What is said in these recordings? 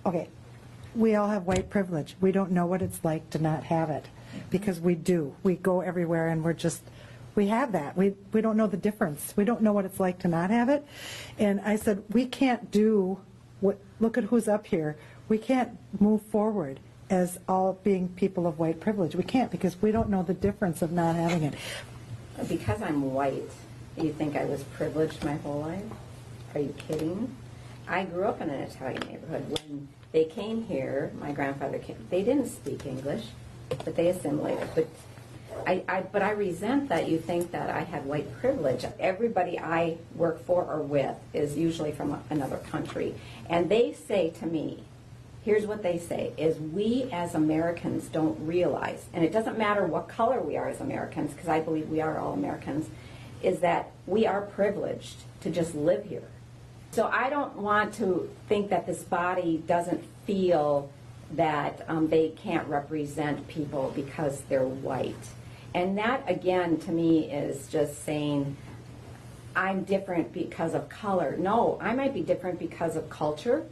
okay, we all have white privilege. We don't know what it's like to not have it, because we do. We go everywhere and we have that. We don't know the difference. We don't know what it's like to not have it. And I said, we can't do what, look at who's up here. We can't move forward as all being people of white privilege. We can't, because we don't know the difference of not having it. Because I'm white, you think I was privileged my whole life? Are you kidding? I grew up in an Italian neighborhood. When they came here, my grandfather came, they didn't speak English, but they assimilated. But I resent that you think that I had white privilege. Everybody I work for or with is usually from another country. And they say to me, here's what they say, is we as Americans don't realize, and it doesn't matter what color we are as Americans, because I believe we are all Americans, is that we are privileged to just live here. So I don't want to think that this body doesn't feel that they can't represent people because they're white. And that, again, to me is just saying, I'm different because of color. No, I might be different because of culture,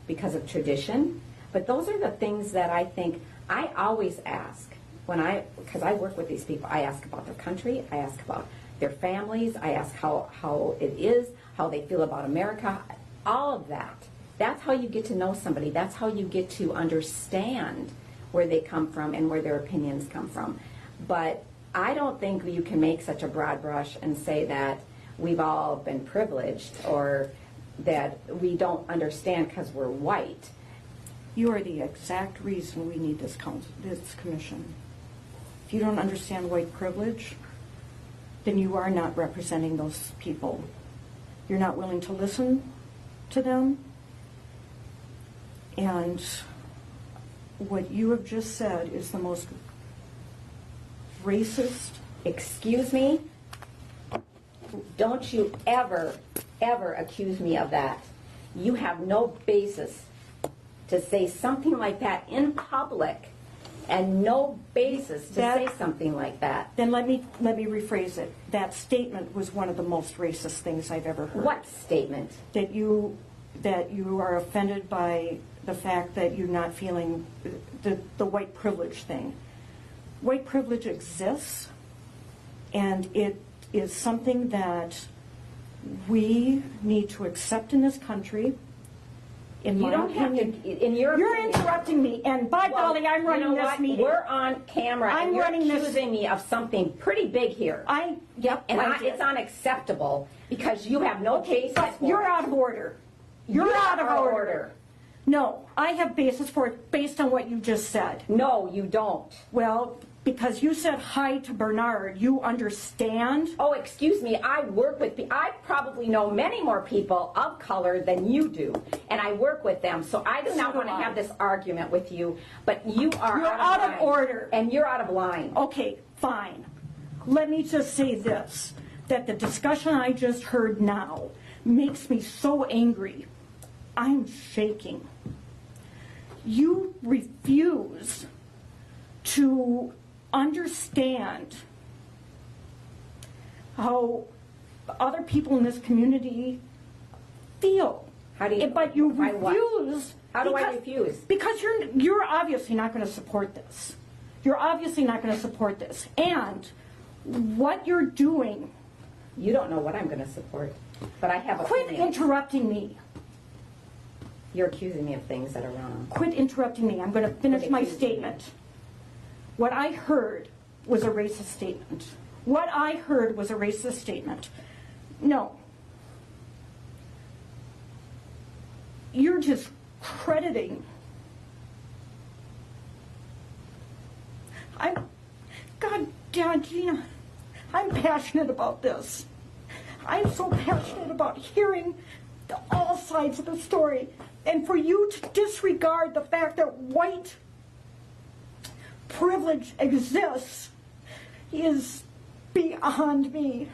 because of tradition, but those are the things that I think I always ask because I work with these people. I ask about their country, I ask about their families, I ask how it is, how they feel about America, all of that. That's how you get to know somebody. That's how you get to understand where they come from and where their opinions come from. But I don't think you can make such a broad brush and say that we've all been privileged or that we don't understand because we're white. You are the exact reason we need this commission. If you don't understand white privilege, then you are not representing those people. You're not willing to listen to them. And what you have just said is the most racist. Excuse me? Don't you ever accuse me of that. You have no basis to say something like that in public, and no basis to say something like that. Then let me rephrase it. That statement was one of the most racist things I've ever heard. What statement? That you are offended by the fact that you're not feeling the white privilege thing. White privilege exists, and it is something that we need to accept in this country. You're interrupting me, and by golly, I'm running this meeting. We're on camera, and you're accusing me of something pretty big here. It's unacceptable because you have no basis for it. You're out of order. You're out of order. No, I have basis for it based on what you just said. No, you don't. Well, because you said hi to Bernard, you understand? Oh, excuse me, I work with people. I probably know many more people of color than you do, and I work with them, so I do not want to have this argument with you, but you're out of order. And you're out of line. Okay, fine. Let me just say this, that the discussion I just heard now makes me so angry. I'm shaking. You refuse to understand how other people in this community feel. But you refuse. How do I refuse? Because you're obviously not going to support this. You're obviously not going to support this. And what you're doing... You don't know what I'm going to support, but I have a Quit interrupting me. You're accusing me of things that are wrong. Quit interrupting me. I'm going to finish my statement. What I heard was a racist statement. What I heard was a racist statement. No. You're just crediting. God damn, Gina, I'm passionate about this. I'm so passionate about hearing all sides of the story. And for you to disregard the fact that white privilege exists is beyond me.